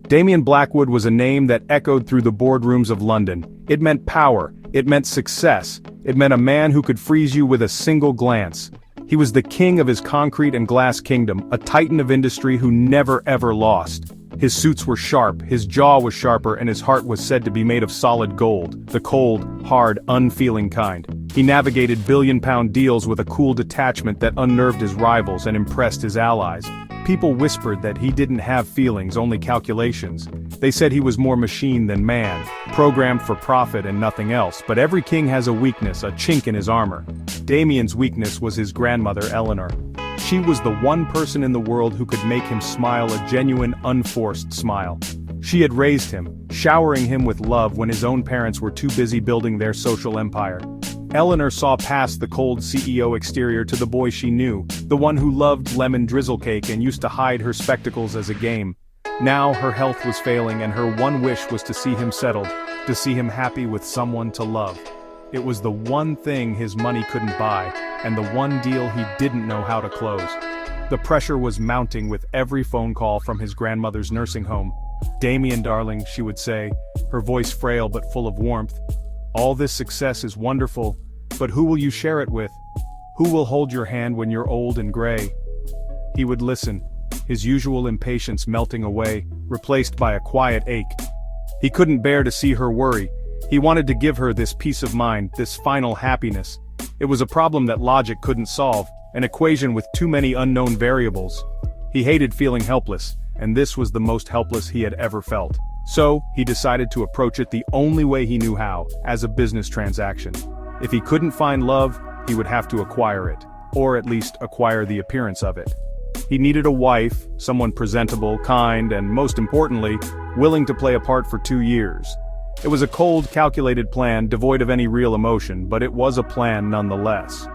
Damien Blackwood was a name that echoed through the boardrooms of London. It meant power, it meant success, it meant a man who could freeze you with a single glance. He was the king of his concrete and glass kingdom, a titan of industry who never ever lost. His suits were sharp, his jaw was sharper, and his heart was said to be made of solid gold, the cold, hard, unfeeling kind. He navigated billion-pound deals with a cool detachment that unnerved his rivals and impressed his allies. People whispered that he didn't have feelings, only calculations. They said he was more machine than man, programmed for profit and nothing else. But every king has a weakness, a chink in his armor. Damien's weakness was his grandmother, Eleanor. She was the one person in the world who could make him smile, a genuine, unforced smile. She had raised him, showering him with love when his own parents were too busy building their social empire. Eleanor saw past the cold CEO exterior to the boy she knew, the one who loved lemon drizzle cake and used to hide her spectacles as a game. Now her health was failing and her one wish was to see him settled, to see him happy with someone to love. It was the one thing his money couldn't buy, and the one deal he didn't know how to close. The pressure was mounting with every phone call from his grandmother's nursing home. "Damien, darling," she would say, her voice frail but full of warmth. "All this success is wonderful, but who will you share it with? Who will hold your hand when you're old and gray?" He would listen, his usual impatience melting away, replaced by a quiet ache. He couldn't bear to see her worry. He wanted to give her this peace of mind, this final happiness. It was a problem that logic couldn't solve, an equation with too many unknown variables. He hated feeling helpless, and this was the most helpless he had ever felt. So, he decided to approach it the only way he knew how, as a business transaction. If he couldn't find love, he would have to acquire it, or at least acquire the appearance of it. He needed a wife, someone presentable, kind, and most importantly, willing to play a part for 2 years. It was a cold, calculated plan, devoid of any real emotion, but it was a plan nonetheless.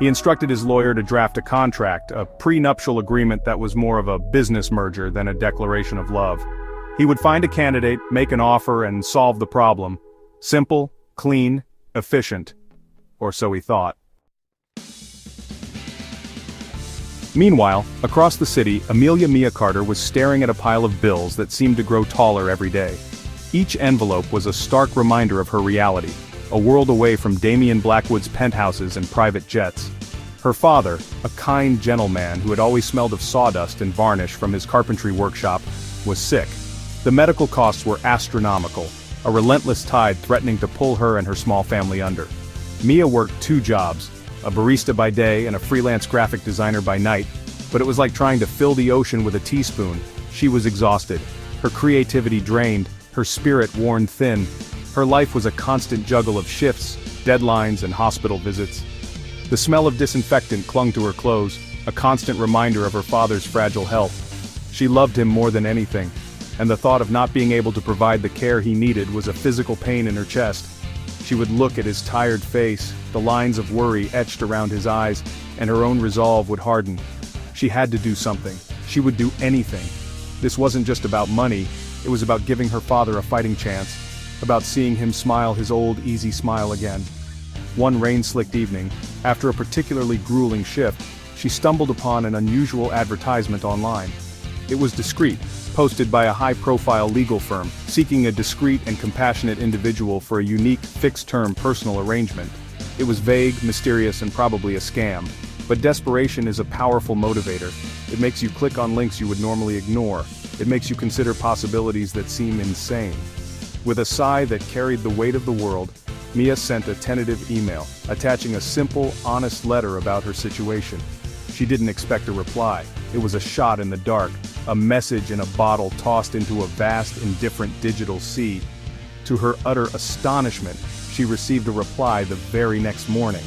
He instructed his lawyer to draft a contract, a prenuptial agreement that was more of a business merger than a declaration of love. He would find a candidate, make an offer, and solve the problem. Simple, clean, efficient. Or so he thought. Meanwhile, across the city, Amelia Mia Carter was staring at a pile of bills that seemed to grow taller every day. Each envelope was a stark reminder of her reality, a world away from Damien Blackwood's penthouses and private jets. Her father, a kind gentleman who had always smelled of sawdust and varnish from his carpentry workshop, was sick. The medical costs were astronomical, a relentless tide threatening to pull her and her small family under. Mia worked 2 jobs, a barista by day and a freelance graphic designer by night, but it was like trying to fill the ocean with a teaspoon. She was exhausted, her creativity drained, her spirit worn thin. Her life was a constant juggle of shifts, deadlines, and hospital visits. The smell of disinfectant clung to her clothes, a constant reminder of her father's fragile health. She loved him more than anything, and the thought of not being able to provide the care he needed was a physical pain in her chest. She would look at his tired face, the lines of worry etched around his eyes, and her own resolve would harden. She had to do something. She would do anything. This wasn't just about money, it was about giving her father a fighting chance, about seeing him smile his old, easy smile again. One rain-slicked evening, after a particularly grueling shift, she stumbled upon an unusual advertisement online. It was discreet, posted by a high-profile legal firm, seeking a discreet and compassionate individual for a unique, fixed-term personal arrangement. It was vague, mysterious, and probably a scam. But desperation is a powerful motivator. It makes you click on links you would normally ignore. It makes you consider possibilities that seem insane. With a sigh that carried the weight of the world, Mia sent a tentative email, attaching a simple, honest letter about her situation. She didn't expect a reply. It was a shot in the dark, a message in a bottle tossed into a vast, indifferent digital sea. To her utter astonishment, she received a reply the very next morning.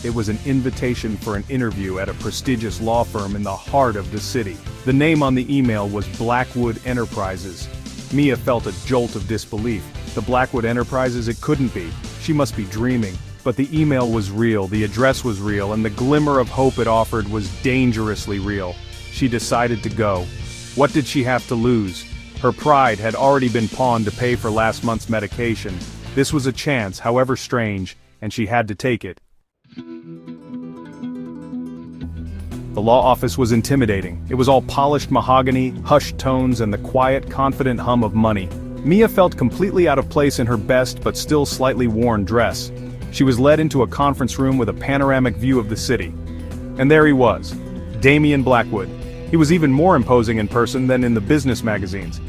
It was an invitation for an interview at a prestigious law firm in the heart of the city. The name on the email was Blackwood Enterprises. Mia felt a jolt of disbelief. The Blackwood Enterprises? It couldn't be. She must be dreaming. But the email was real, the address was real, and the glimmer of hope it offered was dangerously real. She decided to go. What did she have to lose? Her pride had already been pawned to pay for last month's medication. This was a chance, however strange, and she had to take it. The law office was intimidating. It was all polished mahogany, hushed tones, and the quiet, confident hum of money. Mia felt completely out of place in her best but still slightly worn dress. She was led into a conference room with a panoramic view of the city. And there he was, Damian Blackwood. He was even more imposing in person than in the business magazines.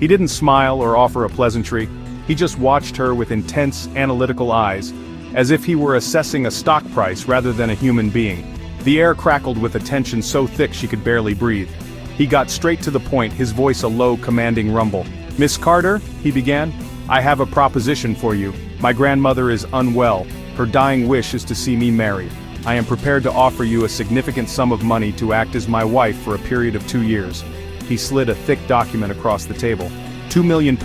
He didn't smile or offer a pleasantry. He just watched her with intense, analytical eyes, as if he were assessing a stock price rather than a human being. The air crackled with a tension so thick she could barely breathe. He got straight to the point, his voice a low, commanding rumble. "Miss Carter," he began, "I have a proposition for you. My grandmother is unwell. Her dying wish is to see me married. I am prepared to offer you a significant sum of money to act as my wife for a period of 2 years." He slid a thick document across the table. £2 million.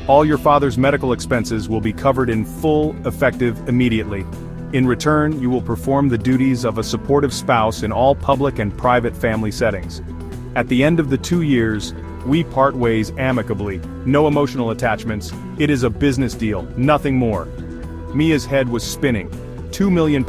All your father's medical expenses will be covered in full, effective immediately. In return, you will perform the duties of a supportive spouse in all public and private family settings. At the end of the 2 years, we part ways amicably. No emotional attachments. It is a business deal, nothing more. Mia's head was spinning. £2 million.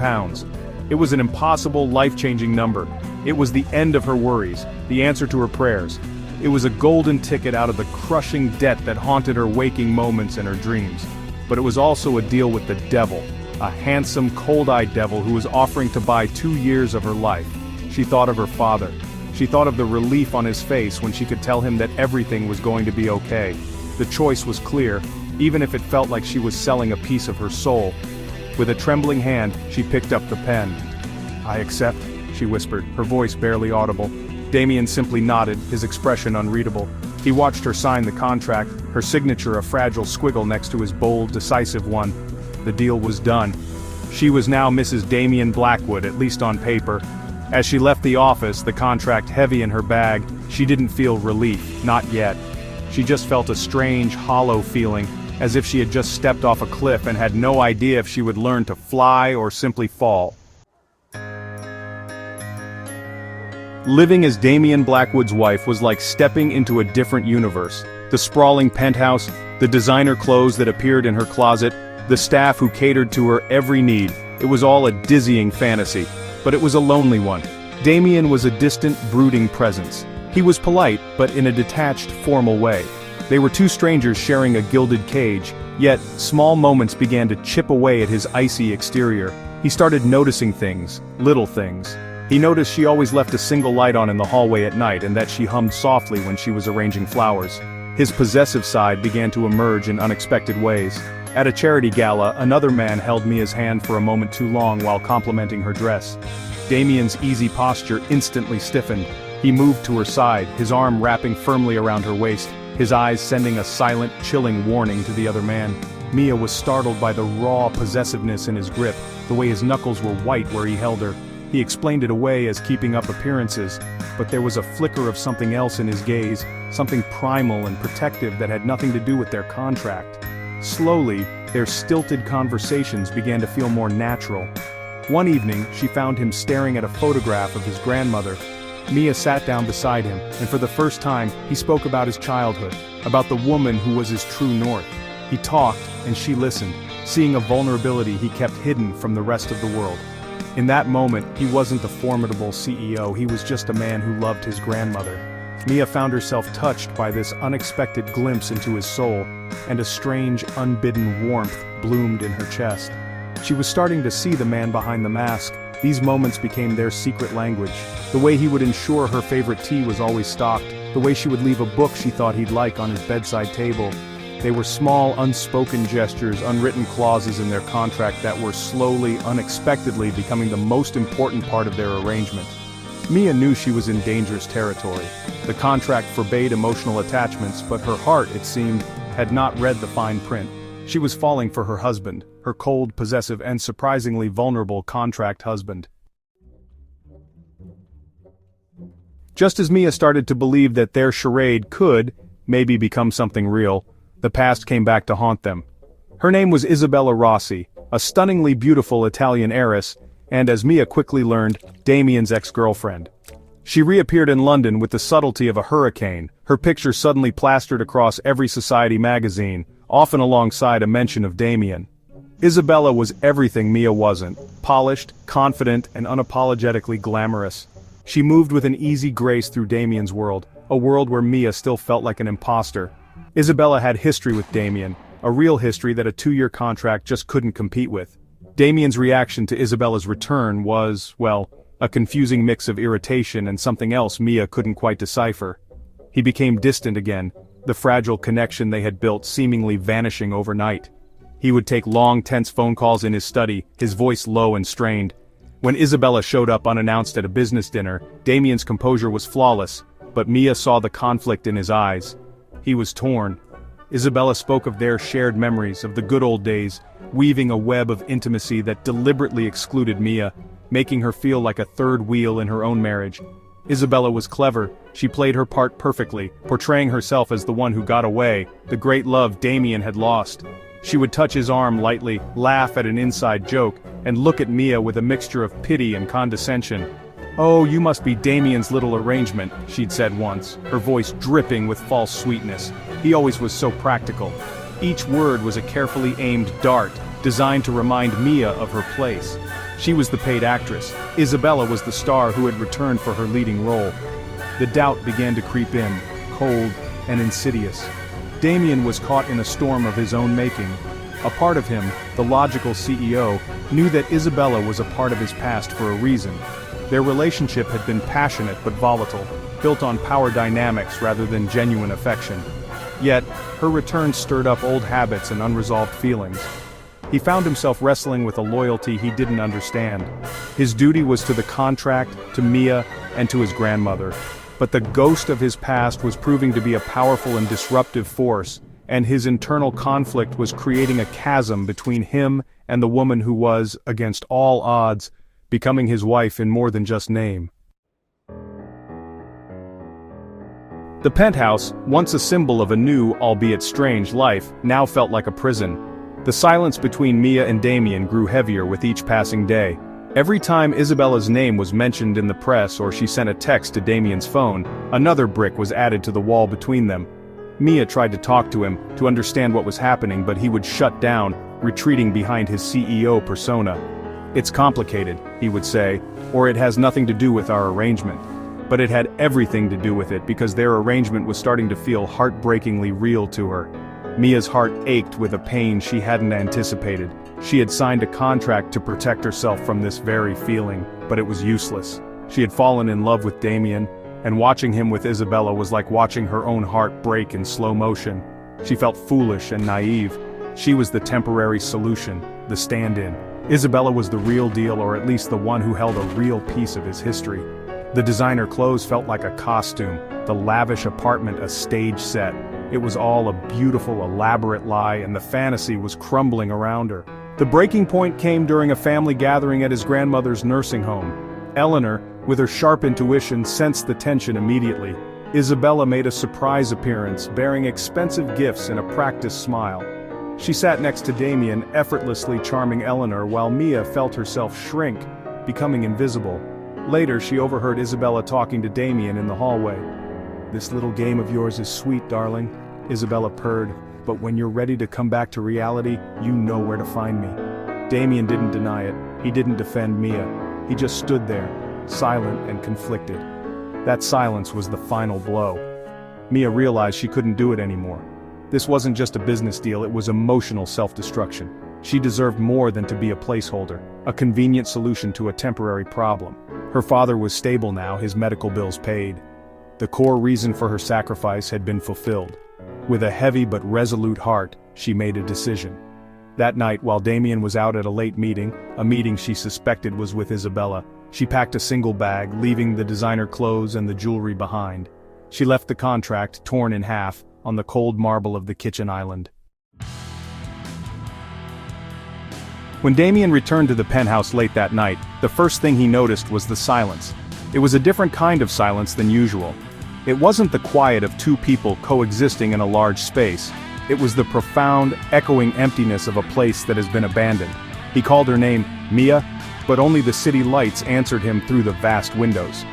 It was an impossible, life-changing number. It was the end of her worries, the answer to her prayers. It was a golden ticket out of the crushing debt that haunted her waking moments and her dreams. But it was also a deal with the devil. A handsome, cold-eyed devil who was offering to buy 2 years of her life. She thought of her father. She thought of the relief on his face when she could tell him that everything was going to be okay. The choice was clear, even if it felt like she was selling a piece of her soul. With a trembling hand, she picked up the pen. "I accept," she whispered, her voice barely audible. Damian simply nodded, his expression unreadable. He watched her sign the contract, her signature a fragile squiggle next to his bold, decisive one. The deal was done. She was now Mrs. Damian Blackwood, at least on paper. As she left the office, the contract heavy in her bag, she didn't feel relief, not yet. She just felt a strange, hollow feeling, as if she had just stepped off a cliff and had no idea if she would learn to fly or simply fall. Living as Damian Blackwood's wife was like stepping into a different universe. The sprawling penthouse, the designer clothes that appeared in her closet, the staff who catered to her every need. It was all a dizzying fantasy, but it was a lonely one. Damian was a distant, brooding presence. He was polite, but in a detached, formal way. They were two strangers sharing a gilded cage, yet small moments began to chip away at his icy exterior. He started noticing things, little things. He noticed she always left a single light on in the hallway at night and that she hummed softly when she was arranging flowers. His possessive side began to emerge in unexpected ways. At a charity gala, another man held Mia's hand for a moment too long while complimenting her dress. Damian's easy posture instantly stiffened. He moved to her side, his arm wrapping firmly around her waist, his eyes sending a silent, chilling warning to the other man. Mia was startled by the raw possessiveness in his grip, the way his knuckles were white where he held her. He explained it away as keeping up appearances, but there was a flicker of something else in his gaze, something primal and protective that had nothing to do with their contract. Slowly, their stilted conversations began to feel more natural. One evening, she found him staring at a photograph of his grandmother. Mia sat down beside him, and for the first time, he spoke about his childhood, about the woman who was his true north. He talked, and she listened, seeing a vulnerability he kept hidden from the rest of the world. In that moment, he wasn't the formidable CEO, he was just a man who loved his grandmother. Mia found herself touched by this unexpected glimpse into his soul, and a strange, unbidden warmth bloomed in her chest. She was starting to see the man behind the mask. These moments became their secret language. The way he would ensure her favorite tea was always stocked, the way she would leave a book she thought he'd like on his bedside table. They were small, unspoken gestures, unwritten clauses in their contract that were slowly, unexpectedly becoming the most important part of their arrangement. Mia knew she was in dangerous territory. The contract forbade emotional attachments, but her heart, it seemed, had not read the fine print. She was falling for her husband, her cold, possessive, and surprisingly vulnerable contract husband. Just as Mia started to believe that their charade could, maybe become something real, the past came back to haunt them. Her name was Isabella Rossi, a stunningly beautiful Italian heiress, and as Mia quickly learned, Damian's ex-girlfriend. She reappeared in London with the subtlety of a hurricane, her picture suddenly plastered across every society magazine, often alongside a mention of Damian. Isabella was everything Mia wasn't, polished, confident, and unapologetically glamorous. She moved with an easy grace through Damien's world, a world where Mia still felt like an imposter. Isabella had history with Damien, a real history that a 2-year contract just couldn't compete with. Damien's reaction to Isabella's return was, well, a confusing mix of irritation and something else Mia couldn't quite decipher. He became distant again, the fragile connection they had built seemingly vanishing overnight. He would take long, tense phone calls in his study, his voice low and strained. When Isabella showed up unannounced at a business dinner, Damien's composure was flawless, but Mia saw the conflict in his eyes. He was torn. Isabella spoke of their shared memories of the good old days, weaving a web of intimacy that deliberately excluded Mia, making her feel like a third wheel in her own marriage. Isabella was clever, she played her part perfectly, portraying herself as the one who got away, the great love Damien had lost. She would touch his arm lightly, laugh at an inside joke, and look at Mia with a mixture of pity and condescension. "Oh, you must be Damien's little arrangement," she'd said once, her voice dripping with false sweetness. He always was so practical. Each word was a carefully aimed dart, designed to remind Mia of her place. She was the paid actress. Isabella was the star who had returned for her leading role. The doubt began to creep in, cold and insidious. Damien was caught in a storm of his own making. A part of him, the logical CEO, knew that Isabella was a part of his past for a reason. Their relationship had been passionate but volatile, built on power dynamics rather than genuine affection. Yet, her return stirred up old habits and unresolved feelings. He found himself wrestling with a loyalty he didn't understand. His duty was to the contract, to Mia, and to his grandmother. But the ghost of his past was proving to be a powerful and disruptive force, and his internal conflict was creating a chasm between him and the woman who was, against all odds, becoming his wife in more than just name. The penthouse, once a symbol of a new, albeit strange, life, now felt like a prison. The silence between Mia and Damien grew heavier with each passing day. Every time Isabella's name was mentioned in the press or she sent a text to Damien's phone, another brick was added to the wall between them. Mia tried to talk to him, to understand what was happening, but he would shut down, retreating behind his CEO persona. "It's complicated," he would say, "or it has nothing to do with our arrangement." But it had everything to do with it because their arrangement was starting to feel heartbreakingly real to her. Mia's heart ached with a pain she hadn't anticipated. She had signed a contract to protect herself from this very feeling, but it was useless. She had fallen in love with Damien, and watching him with Isabella was like watching her own heart break in slow motion. She felt foolish and naive. She was the temporary solution, the stand-in. Isabella was the real deal, or at least the one who held a real piece of his history. The designer clothes felt like a costume, the lavish apartment a stage set. It was all a beautiful, elaborate lie, and the fantasy was crumbling around her. The breaking point came during a family gathering at his grandmother's nursing home. Eleanor, with her sharp intuition, sensed the tension immediately. Isabella made a surprise appearance, bearing expensive gifts and a practiced smile. She sat next to Damien, effortlessly charming Eleanor, while Mia felt herself shrink, becoming invisible. Later, she overheard Isabella talking to Damien in the hallway. "This little game of yours is sweet, darling," Isabella purred, "but when you're ready to come back to reality, you know where to find me." Damien didn't deny it. He didn't defend Mia. He just stood there, silent and conflicted. That silence was the final blow. Mia realized she couldn't do it anymore. This wasn't just a business deal, it was emotional self-destruction. She deserved more than to be a placeholder, a convenient solution to a temporary problem. Her father was stable now, his medical bills paid. The core reason for her sacrifice had been fulfilled. With a heavy but resolute heart, she made a decision. That night, while Damien was out at a late meeting, a meeting she suspected was with Isabella, she packed a single bag, leaving the designer clothes and the jewelry behind. She left the contract, torn in half, on the cold marble of the kitchen island. When Damien returned to the penthouse late that night, the first thing he noticed was the silence. It was a different kind of silence than usual. It wasn't the quiet of two people coexisting in a large space. It was the profound, echoing emptiness of a place that has been abandoned. He called her name, Mia, but only the city lights answered him through the vast windows.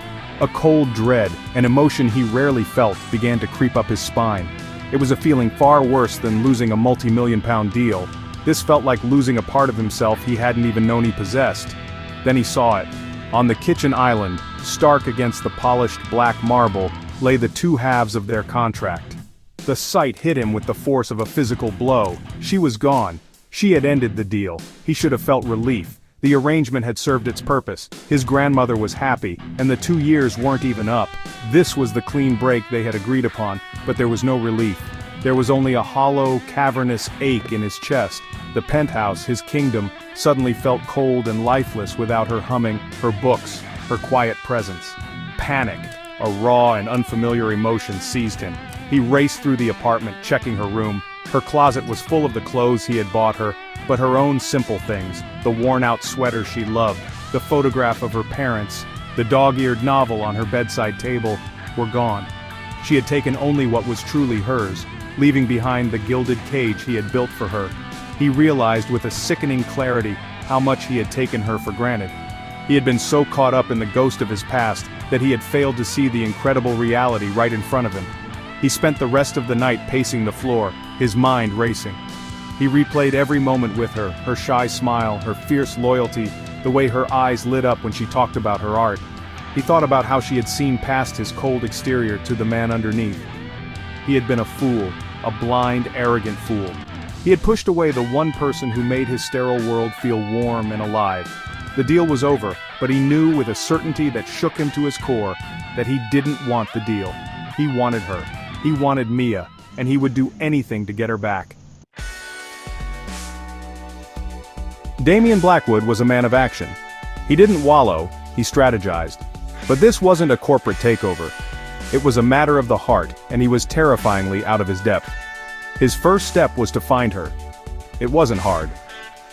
A cold dread, an emotion he rarely felt, began to creep up his spine. It was a feeling far worse than losing a multi-million-pound deal. This felt like losing a part of himself he hadn't even known he possessed. Then he saw it. On the kitchen island, Stark against the polished black marble lay the two halves of their contract. The sight hit him with the force of a physical blow. She was gone. She had ended the deal. He should have felt relief. The arrangement had served its purpose. His grandmother was happy, and the 2 years weren't even up. This was the clean break they had agreed upon, but there was no relief. There was only a hollow, cavernous ache in his chest. The penthouse, his kingdom, suddenly felt cold and lifeless without her humming, her books, her quiet presence. Panic, a raw and unfamiliar emotion seized him. He raced through the apartment, checking her room. Her closet was full of the clothes he had bought her, but her own simple things, the worn-out sweater she loved, the photograph of her parents, the dog-eared novel on her bedside table, were gone. She had taken only what was truly hers, leaving behind the gilded cage he had built for her. He realized with a sickening clarity how much he had taken her for granted. He had been so caught up in the ghost of his past that he had failed to see the incredible reality right in front of him. He spent the rest of the night pacing the floor, his mind racing. He replayed every moment with her, her shy smile, her fierce loyalty, the way her eyes lit up when she talked about her art. He thought about how she had seen past his cold exterior to the man underneath. He had been a fool, a blind, arrogant fool. He had pushed away the one person who made his sterile world feel warm and alive. The deal was over, but he knew with a certainty that shook him to his core that he didn't want the deal. He wanted her. He wanted Mia, and he would do anything to get her back. Damian Blackwood was a man of action. He didn't wallow, he strategized. But this wasn't a corporate takeover. It was a matter of the heart, and he was terrifyingly out of his depth. His first step was to find her. It wasn't hard.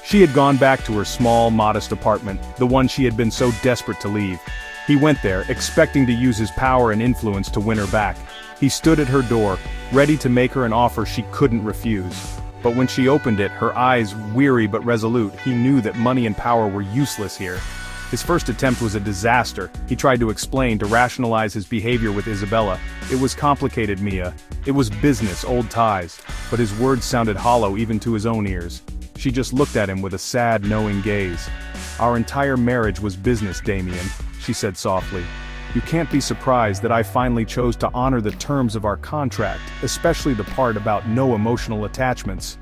She had gone back to her small, modest apartment, the one she had been so desperate to leave. He went there, expecting to use his power and influence to win her back. He stood at her door, ready to make her an offer she couldn't refuse. But when she opened it, her eyes weary but resolute, he knew that money and power were useless here. His first attempt was a disaster. He tried to explain, to rationalize his behavior with Isabella. It was complicated, Mia. It was business, old ties. But his words sounded hollow even to his own ears. She just looked at him with a sad, knowing gaze. "Our entire marriage was business, Damian," she said softly. "You can't be surprised that I finally chose to honor the terms of our contract, especially the part about no emotional attachments."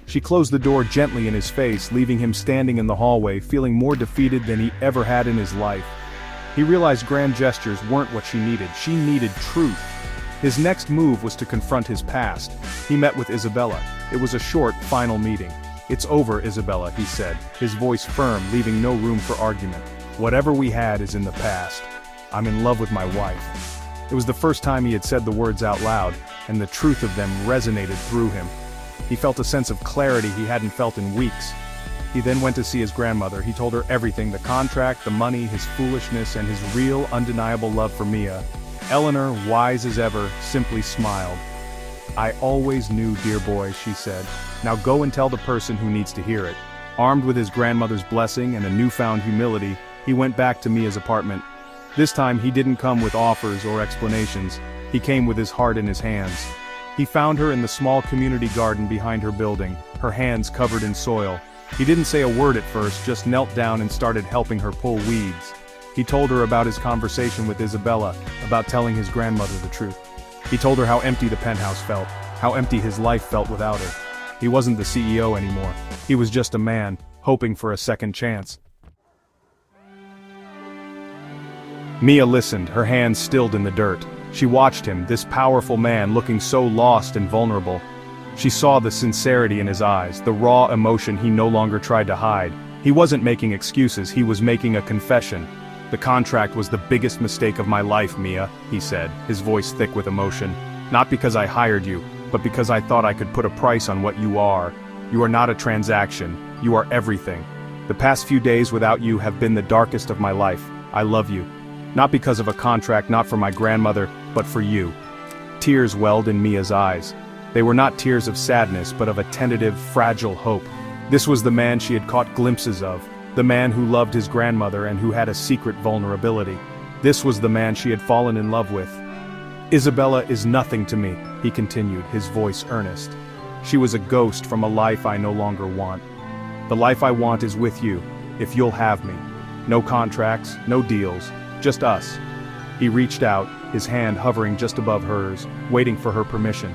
She closed the door gently in his face, leaving him standing in the hallway, feeling more defeated than he ever had in his life. He realized grand gestures weren't what she needed truth. His next move was to confront his past. He met with Isabella. It was a short, final meeting. "It's over, Isabella," he said, his voice firm, leaving no room for argument. "Whatever we had is in the past. I'm in love with my wife." It was the first time he had said the words out loud, and the truth of them resonated through him. He felt a sense of clarity he hadn't felt in weeks. He then went to see his grandmother. He told her everything, the contract, the money, his foolishness, and his real, undeniable love for Mia. Eleanor, wise as ever, simply smiled. "I always knew, dear boy," she said. "Now go and tell the person who needs to hear it." Armed with his grandmother's blessing and a newfound humility, he went back to Mia's apartment. This time he didn't come with offers or explanations. He came with his heart in his hands. He found her in the small community garden behind her building, her hands covered in soil. He didn't say a word at first, just knelt down and started helping her pull weeds. He told her about his conversation with Isabella, about telling his grandmother the truth. He told her how empty the penthouse felt, how empty his life felt without her. He wasn't the CEO anymore. He was just a man, hoping for a second chance. Mia listened, her hands stilled in the dirt. She watched him, this powerful man looking so lost and vulnerable. She saw the sincerity in his eyes, the raw emotion he no longer tried to hide. He wasn't making excuses, he was making a confession. "The contract was the biggest mistake of my life, Mia," he said, his voice thick with emotion. "Not because I hired you, but because I thought I could put a price on what you are. You are not a transaction, you are everything. The past few days without you have been the darkest of my life. I love you. Not because of a contract, not for my grandmother, but for you." Tears welled in Mia's eyes. They were not tears of sadness, but of a tentative, fragile hope. This was the man she had caught glimpses of, the man who loved his grandmother and who had a secret vulnerability. This was the man she had fallen in love with. "Isabella is nothing to me," he continued, his voice earnest. "She was a ghost from a life I no longer want. The life I want is with you, if you'll have me. No contracts, no deals, Just us. He reached out, his hand hovering just above hers, waiting for her permission.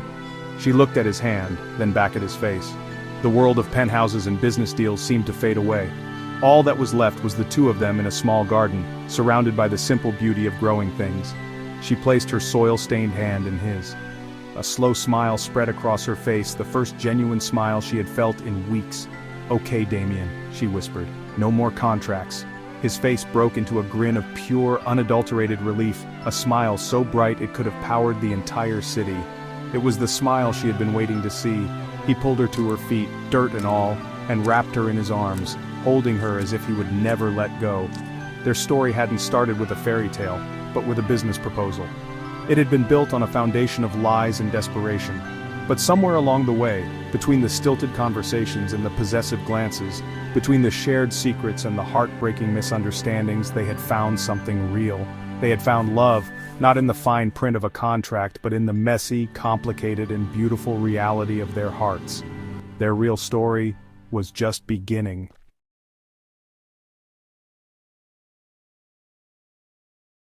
She looked at his hand, then back at his face. The world of penthouses and business deals seemed to fade away. All that was left was the two of them in a small garden, surrounded by the simple beauty of growing things. She placed her soil-stained hand in his. A slow smile spread across her face, the first genuine smile she had felt in weeks. "Okay, Damien," she whispered. "No more contracts." His face broke into a grin of pure, unadulterated relief, a smile so bright it could have powered the entire city. It was the smile she had been waiting to see. He pulled her to her feet, dirt and all, and wrapped her in his arms, holding her as if he would never let go. Their story hadn't started with a fairy tale, but with a business proposal. It had been built on a foundation of lies and desperation. But somewhere along the way, between the stilted conversations and the possessive glances, between the shared secrets and the heartbreaking misunderstandings, they had found something real. They had found love, not in the fine print of a contract, but in the messy, complicated, and beautiful reality of their hearts. Their real story was just beginning.